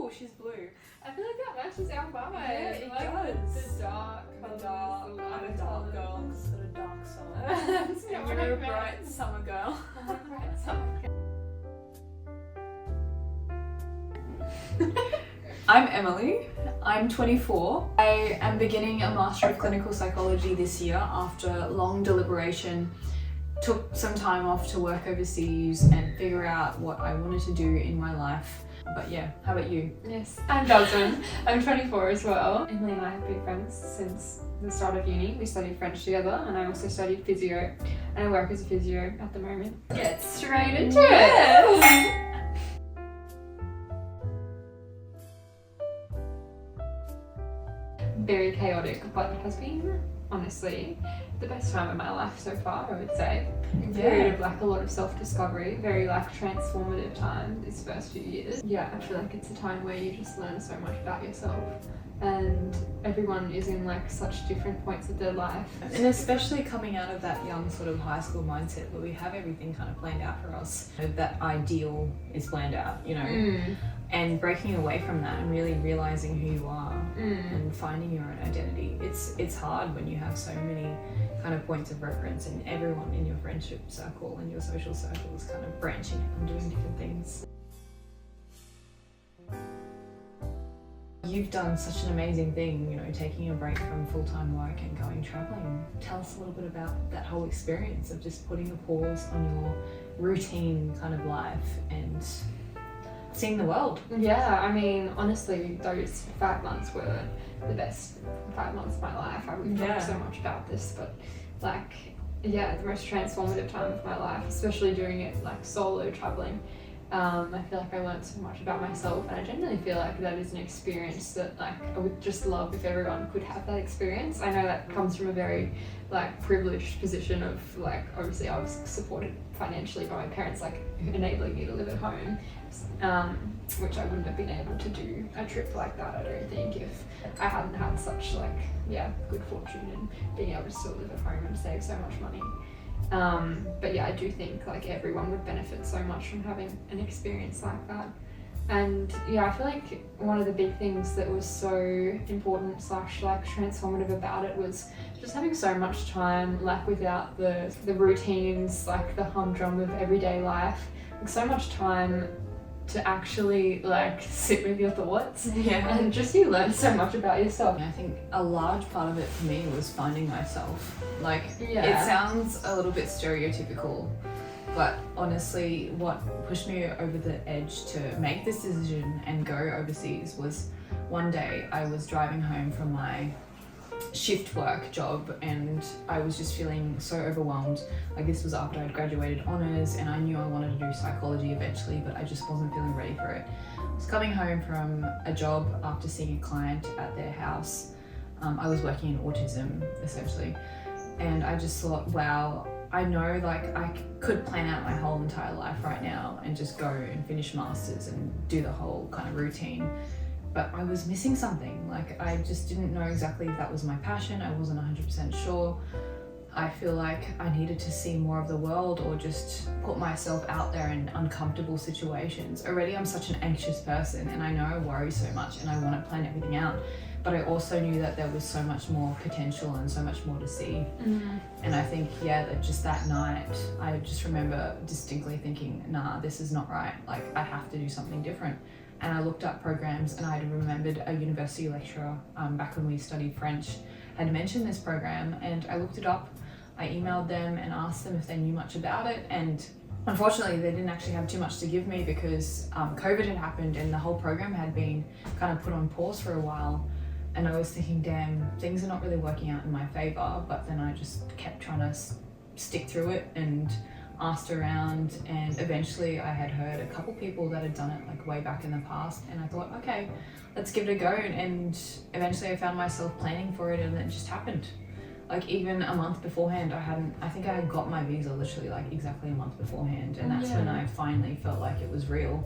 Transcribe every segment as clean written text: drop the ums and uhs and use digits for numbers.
Oh, she's blue. I feel like that matches our vibe. Yeah, it like does. The dark. I'm a dark girl, just got a dark soul. That's not And what you're I a bright summer girl. Bright summer girl. I'm Emily. I'm 24. I am beginning a Master of Clinical Psychology this year after long deliberation. Took some time off to work overseas and figure out what I wanted to do in my life. But yeah, how about you? Yes, I'm Jasmine. I'm 24 as well. Emily and I have been friends since the start of uni. We studied French together, and I also studied physio, and I work as a physio at the moment. Get straight into it. Very chaotic, but it has been honestly the best time of my life so far, I would say. A period of like a lot of self-discovery, very like transformative time these first few years. Yeah, I feel like it's a time where you just learn so much about yourself, and everyone is in like such different points of their life. And especially coming out of that young sort of high school mindset where we have everything kind of planned out for us. That ideal is planned out, you know, and breaking away from that and really realizing who you are and finding your own identity. It's hard when you have so many kind of points of reference and everyone in your friendship circle and your social circle is kind of branching out and doing different things. You've done such an amazing thing, you know, taking a break from full-time work and going traveling. Tell us a little bit about that whole experience of just putting a pause on your routine kind of life and seeing the world. Yeah, I mean, honestly, those 5 months were the best 5 months of my life. We've talked so much about this, but like, yeah, the most transformative time of my life, especially doing it like solo traveling. I feel like I learned so much about myself, and I genuinely feel like that is an experience that like I would just love if everyone could have that experience. I know that comes from a very like privileged position of like, obviously I was supported financially by my parents, like enabling me to live at home, which I wouldn't have been able to do a trip like that, I don't think, if I hadn't had such like, yeah, good fortune in being able to still live at home and save so much money. But yeah, I do think like everyone would benefit so much from having an experience like that. And yeah, I feel like one of the big things that was so important / like transformative about it was just having so much time like without the routines, like the humdrum of everyday life, like so much time to actually like sit with your thoughts. Yeah. And just you learn so much about yourself. I think a large part of it for me was finding myself. Like, Yeah. it sounds a little bit stereotypical, but honestly, what pushed me over the edge to make this decision and go overseas was one day I was driving home from my shift work job and I was just feeling so overwhelmed. Like, this was after I'd graduated honours and I knew I wanted to do psychology eventually, but I just wasn't feeling ready for it. I was coming home from a job after seeing a client at their house. I was working in autism essentially, and I just thought, wow, I know like I could plan out my whole entire life right now and just go and finish masters and do the whole kind of routine. But I was missing something. Like, I just didn't know exactly if that was my passion. I wasn't 100% sure. I feel like I needed to see more of the world or just put myself out there in uncomfortable situations. Already I'm such an anxious person and I know I worry so much and I want to plan everything out. But I also knew that there was so much more potential and so much more to see. And I think, yeah, that just that night, I just remember distinctly thinking, nah, this is not right. Like, I have to do something different. And I looked up programs and I remembered a university lecturer back when we studied French had mentioned this program, and I looked it up. I emailed them and asked them if they knew much about it, and unfortunately they didn't actually have too much to give me because COVID had happened and the whole program had been kind of put on pause for a while. And I was thinking, damn, things are not really working out in my favor. But then I just kept trying to stick through it and asked around, and eventually I had heard a couple people that had done it like way back in the past, and I thought, okay, let's give it a go. And eventually I found myself planning for it, and it just happened. Like, even a month beforehand, I think I had got my visa literally like exactly a month beforehand, and that's when I finally felt like it was real.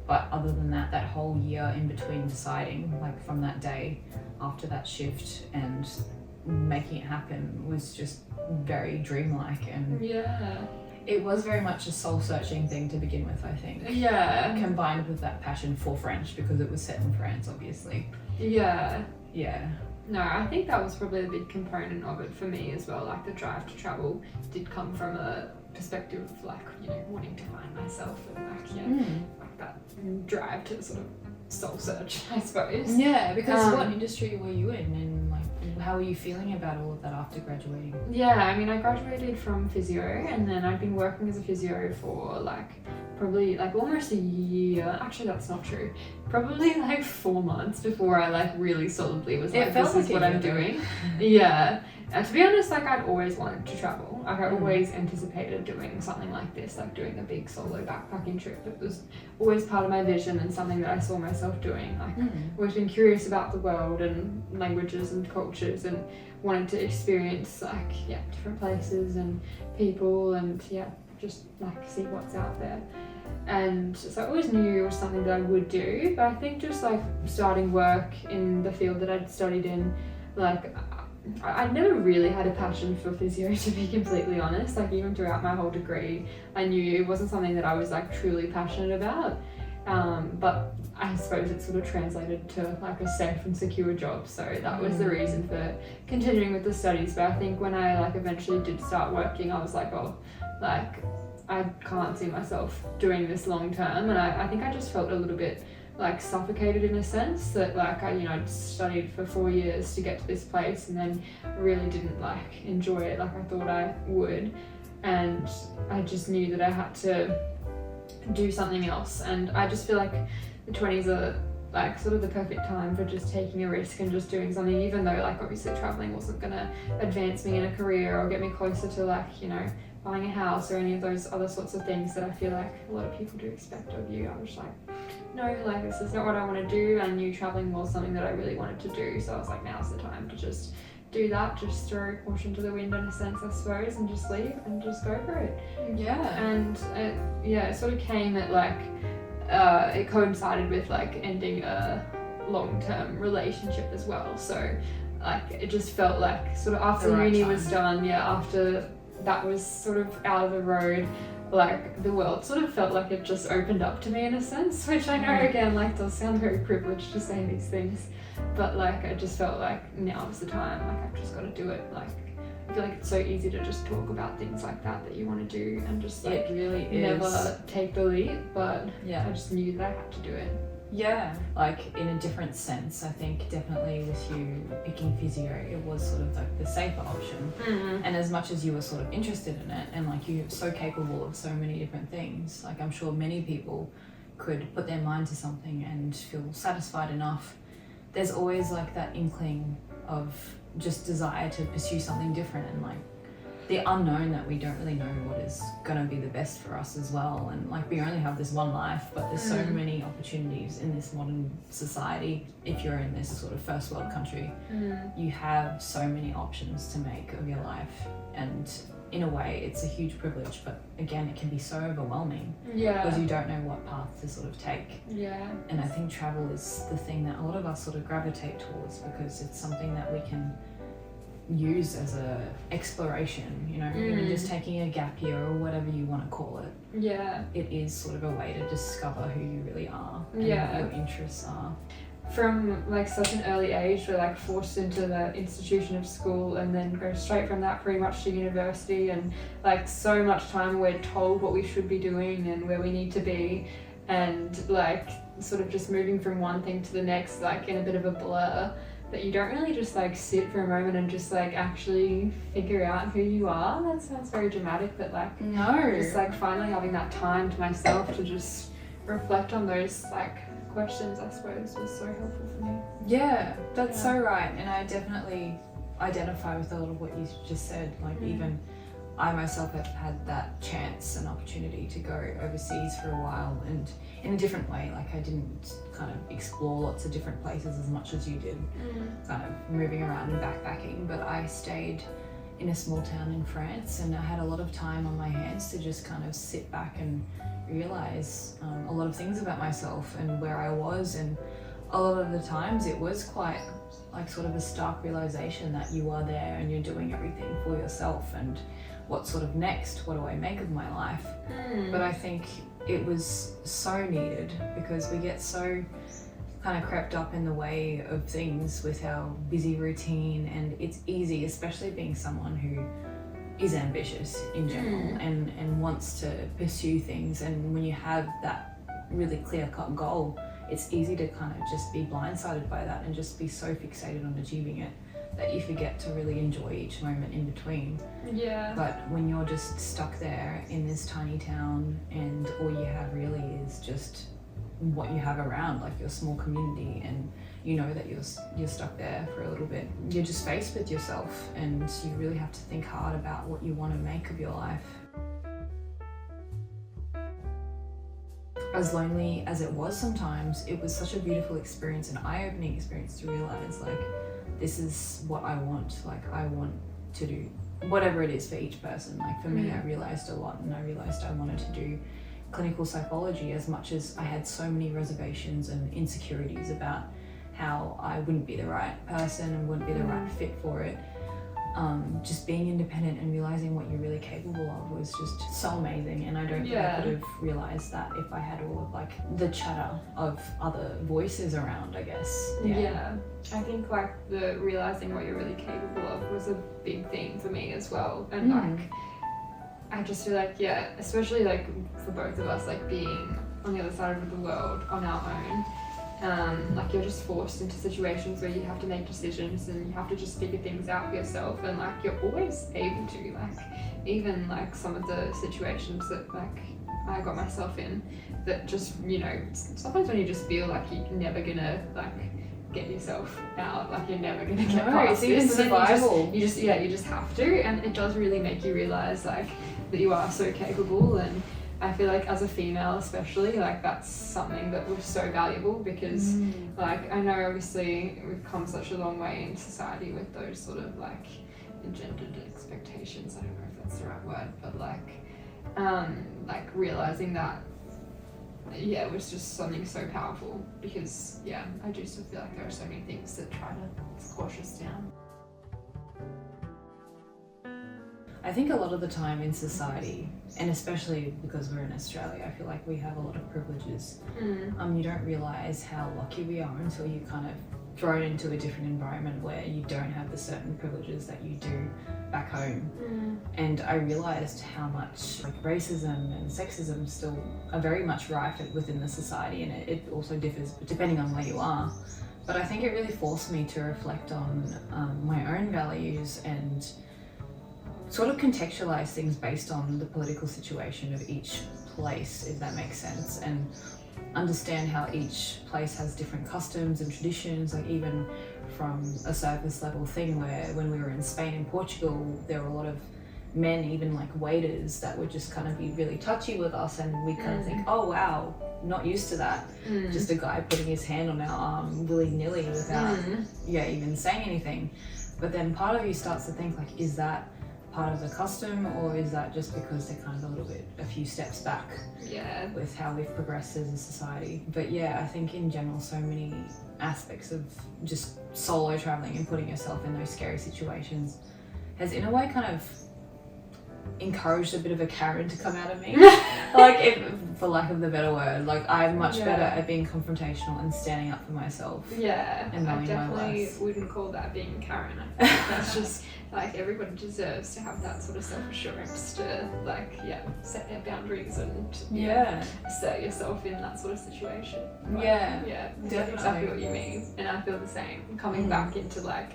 But other than that, that whole year in between deciding, like from that day after that shift and making it happen, was just very dreamlike. And It was very much a soul-searching thing to begin with, I think. Yeah. Combined with that passion for French, because it was set in France, obviously. Yeah. Yeah. No, I think that was probably a big component of it for me as well. Like the drive to travel did come from a perspective of like, you know, wanting to find myself and like, yeah, like that drive to sort of soul search, I suppose. Yeah, because what industry were you in, and like how were you feeling about all of that after graduating? Yeah, I mean, I graduated from physio, and then I'd been working as a physio for like probably like almost a year. Actually, that's not true. Probably like 4 months before I like really solidly was like, this is what I'm doing. Yeah. And to be honest, like I'd always wanted to travel. Like I always anticipated doing something like this, like doing a big solo backpacking trip. It was always part of my vision and something that I saw myself doing. Like always been curious about the world and languages and cultures, and wanted to experience like different places and people, and just like see what's out there. And so I always knew it was something that I would do, but I think just like starting work in the field that I'd studied in, like I'd never really had a passion for physio, to be completely honest. Like even throughout my whole degree, I knew it wasn't something that I was like truly passionate about. But I suppose it sort of translated to like a safe and secure job, so that was the reason for continuing with the studies. But I think when I like eventually did start working, I was like, oh, like I can't see myself doing this long term, and I think I just felt a little bit like suffocated in a sense that like I'd studied for 4 years to get to this place, and then really didn't like enjoy it like I thought I would, and I just knew that I had to do something else. And I just feel like the 20s are like sort of the perfect time for just taking a risk and just doing something, even though like obviously traveling wasn't gonna advance me in a career or get me closer to like buying a house or any of those other sorts of things that I feel like a lot of people do expect of you. I was like, no, like this is not what I want to do. I knew traveling was something that I really wanted to do, so I was like, now's the time to just do that, just throw caution to the wind in a sense, I suppose, and just leave and just go for it. Yeah. And it sort of came at like it coincided with like ending a long-term relationship as well, so like it just felt like sort of after uni was done, after that was sort of out of the road, like the world sort of felt like it just opened up to me in a sense, which I know again like does sound very privileged to say these things, but like I just felt like now is the time, like I've just got to do it. Like I feel like it's so easy to just talk about things like that you want to do and just like it really never take the leap, but I just knew that I had to do it. Yeah, like in a different sense, I think definitely with you picking physio, it was sort of like the safer option. And as much as you were sort of interested in it, and like you're so capable of so many different things, like I'm sure many people could put their mind to something and feel satisfied enough. There's always like that inkling of just desire to pursue something different, and like the unknown that we don't really know what is going to be the best for us as well. And like we only have this one life, but there's so many opportunities in this modern society. If you're in this sort of first world country, you have so many options to make of your life, and in a way it's a huge privilege, but again it can be so overwhelming because you don't know what path to sort of take. And I think travel is the thing that a lot of us sort of gravitate towards, because it's something that we can use as a exploration, even just taking a gap year or whatever you want to call it. It is sort of a way to discover who you really are and what your interests are. From like such an early age, we're like forced into the institution of school, and then go straight from that pretty much to university, and like so much time we're told what we should be doing and where we need to be, and like sort of just moving from one thing to the next like in a bit of a blur, that you don't really just like sit for a moment and just like actually figure out who you are. That sounds very dramatic, but like just like finally having that time to myself to just reflect on those like questions, I suppose, was so helpful for me. Yeah, that's so right. And I definitely identify with a lot of what you just said. Like even I myself have had that chance and opportunity to go overseas for a while, and in a different way. Like I didn't kind of explore lots of different places as much as you did, kind of moving around and backpacking, but I stayed in a small town in France, and I had a lot of time on my hands to just kind of sit back and realize a lot of things about myself and where I was. And a lot of the times it was quite like sort of a stark realization that you are there and you're doing everything for yourself. And what sort of next, what do I make of my life? But I think it was so needed, because we get so kind of crept up in the way of things with our busy routine, and it's easy, especially being someone who is ambitious in general and wants to pursue things, and when you have that really clear-cut goal, it's easy to kind of just be blindsided by that and just be so fixated on achieving it that you forget to really enjoy each moment in between. Yeah. But when you're just stuck there in this tiny town and all you have really is just what you have around, like your small community, and you know that you're stuck there for a little bit, you're just faced with yourself, and you really have to think hard about what you want to make of your life. As lonely as it was sometimes, it was such a beautiful experience, an eye-opening experience to realize, like, this is what I want. Like, I want to do whatever it is for each person. Like for me, I realized a lot, and I realized I wanted to do clinical psychology, as much as I had so many reservations and insecurities about how I wouldn't be the right person and wouldn't be the right fit for it. Just being independent and realizing what you're really capable of was just so amazing, and I don't think I could have realized that if I had all of like the chatter of other voices around, I guess. Yeah. I think like the realizing what you're really capable of was a big thing for me as well, and like I just feel like, yeah, especially like for both of us, like being on the other side of the world on our own, like you're just forced into situations where you have to make decisions and you have to just figure things out for yourself, and like you're always able to, like even like some of the situations that like I got myself in, that just, you know, sometimes when you just feel like you're never gonna like get yourself out, like you're never gonna get past it's even this, survival. you just have to, and it does really make you realize like that you are so capable. And I feel like as a female especially, like that's something that was so valuable, because like I know obviously we've come such a long way in society with those sort of like engendered expectations, I don't know if that's the right word, but like realizing that, yeah, it was just something so powerful, because yeah, I do still feel like there are so many things that try to squash us down. I think a lot of the time in society, and especially because we're in Australia, I feel like we have a lot of privileges. You don't realise how lucky we are until you kind of thrown into a different environment where you don't have the certain privileges that you do back home. And I realised how much like racism and sexism still are very much rife within the society, and it also differs depending on where you are. But I think it really forced me to reflect on my own values and sort of contextualize things based on the political situation of each place, if that makes sense, and understand how each place has different customs and traditions, like even from a surface level thing where when we were in Spain and Portugal, there were a lot of men, even like waiters, that would just kind of be really touchy with us, and we kind of think, oh wow, not used to that. Just a guy putting his hand on our arm willy-nilly without even saying anything. But then part of you starts to think like, is that part of the custom, or is that just because they're kind of a few steps back with how we've progressed as a society? But yeah, I think in general, so many aspects of just solo traveling and putting yourself in those scary situations has in a way kind of encouraged a bit of a Karen to come out of me. Like, for lack of the better word, like I'm much better at being confrontational and standing up for myself. Yeah, and I definitely wouldn't call that being Karen. I think that's just like everybody deserves to have that sort of self-assurance to like set their boundaries and assert yourself in that sort of situation. But, I know exactly what you mean, and I feel the same. Coming back into like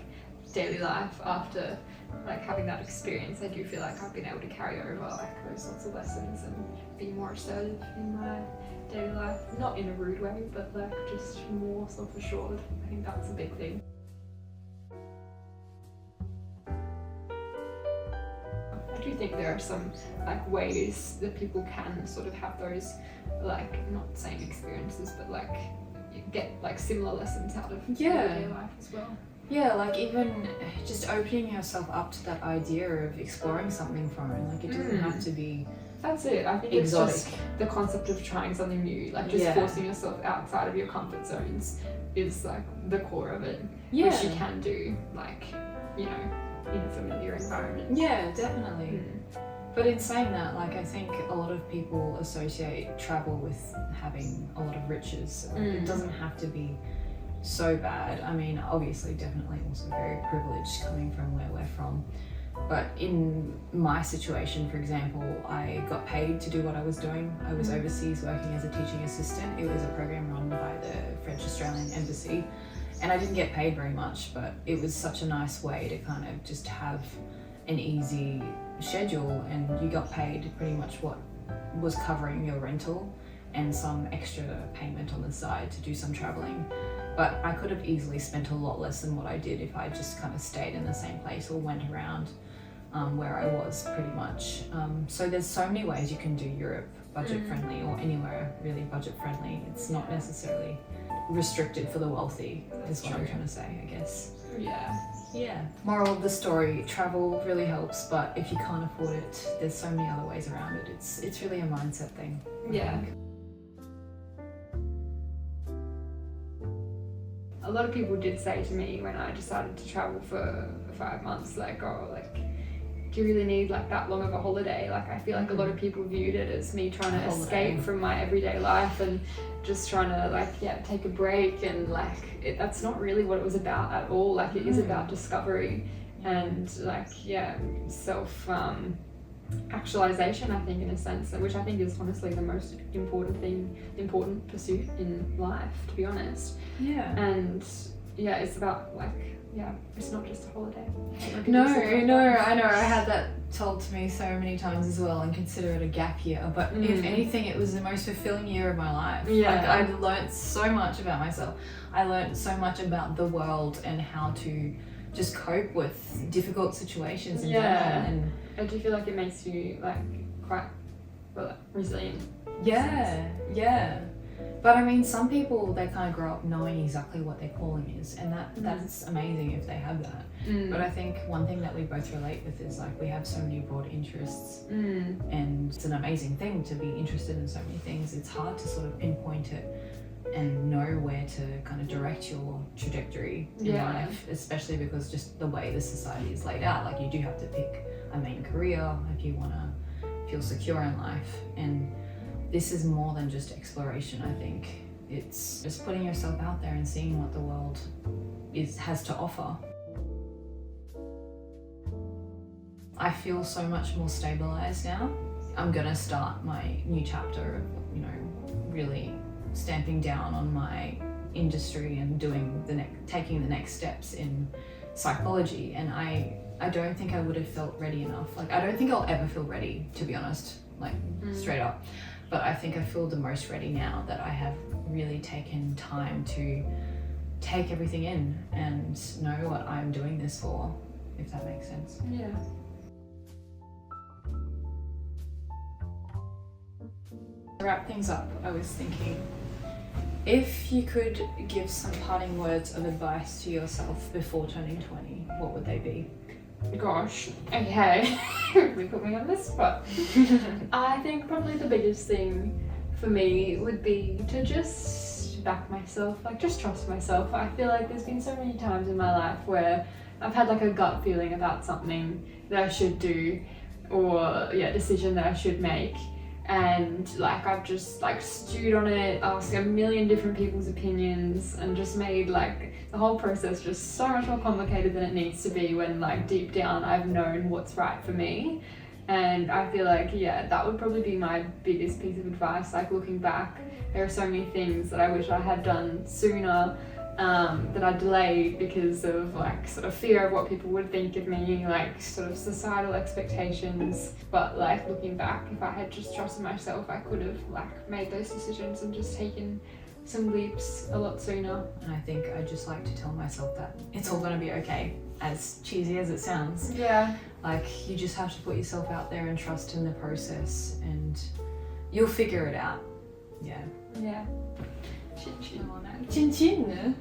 daily life after like having that experience, I do feel like I've been able to carry over like those sorts of lessons and be more assertive in my daily life. Not in a rude way, but like just more self-assured. I think that's a big thing. I do think there are some like ways that people can sort of have those like not the same experiences, but like get like similar lessons out of everyday life as well. Yeah, like even just opening yourself up to that idea of exploring something foreign. Like it doesn't have to be That's it. I think exotic. It's just the concept of trying something new, like just forcing yourself outside of your comfort zones is like the core of it. Which you can do, like, you know, in a familiar environment. Yeah, definitely. But in saying that, like, I think a lot of people associate travel with having a lot of riches. It doesn't have to be so bad. I mean, obviously, definitely also very privileged coming from where we're from. But in my situation, for example, I got paid to do what I was doing. I was overseas working as a teaching assistant. It was a program run by the French Australian Embassy. And I didn't get paid very much, but it was such a nice way to kind of just have an easy schedule, and you got paid pretty much what was covering your rental and some extra payment on the side to do some traveling. But I could have easily spent a lot less than what I did if I just kind of stayed in the same place or went around where I was pretty much. So there's so many ways you can do Europe budget friendly, or anywhere really budget friendly. It's not necessarily restricted for the wealthy, is what I'm trying to say, I guess. Yeah. Moral of the story, travel really helps, but if you can't afford it, there's so many other ways around it. It's really a mindset thing. Yeah. A lot of people did say to me when I decided to travel for 5 months, like, oh, like, do you really need like that long of a holiday? Like, I feel like a lot of people viewed it as me trying to escape from my everyday life and just trying to like, take a break, and like, that's not really what it was about at all. Like, it is about discovery and like, self actualization, I think, in a sense, which I think is honestly the most important pursuit in life, to be honest. And it's about like, it's not just a holiday. No, I know. I had that told to me so many times as well, and consider it a gap year. But if anything, it was the most fulfilling year of my life. Like, I learned so much about myself. I learned so much about the world and how to just cope with difficult situations in general. And I do feel like it makes you like quite resilient. Yeah. But I mean, some people, they kind of grow up knowing exactly what their calling is, and that's amazing if they have that. But I think one thing that we both relate with is like, we have so many broad interests, and it's an amazing thing to be interested in so many things. It's hard to sort of pinpoint it and know where to kind of direct your trajectory in life, especially because just the way the society is laid out. Like, you do have to pick a main career if you want to feel secure in life, and this is more than just exploration. I think it's just putting yourself out there and seeing what the world has to offer. I feel so much more stabilized now. I'm gonna start my new chapter of, really stamping down on my industry and taking the next steps in psychology. And I don't think I would have felt ready enough. Like, I don't think I'll ever feel ready, to be honest, like straight up. But I think I feel the most ready now that I have really taken time to take everything in and know what I'm doing this for, if that makes sense. Yeah. To wrap things up, I was thinking, if you could give some parting words of advice to yourself before turning 20, what would they be? Gosh, okay. We put me on the spot. I think probably the biggest thing for me would be to just back myself, like just trust myself. I feel like there's been so many times in my life where I've had like a gut feeling about something that I should do, or decision that I should make, and like I've just like stewed on it, asked a million different people's opinions, and just made like the whole process just so much more complicated than it needs to be, when like deep down I've known what's right for me. And I feel like that would probably be my biggest piece of advice. Like, looking back, there are so many things that I wish I had done sooner, that I delayed because of like sort of fear of what people would think of me, like sort of societal expectations. But like, looking back, if I had just trusted myself, I could have like made those decisions and just taken some leaps a lot sooner. And I think I just like to tell myself that it's all gonna be okay, as cheesy as it sounds. Like, you just have to put yourself out there and trust in the process, and you'll figure it out. Chin chin. Chin chin.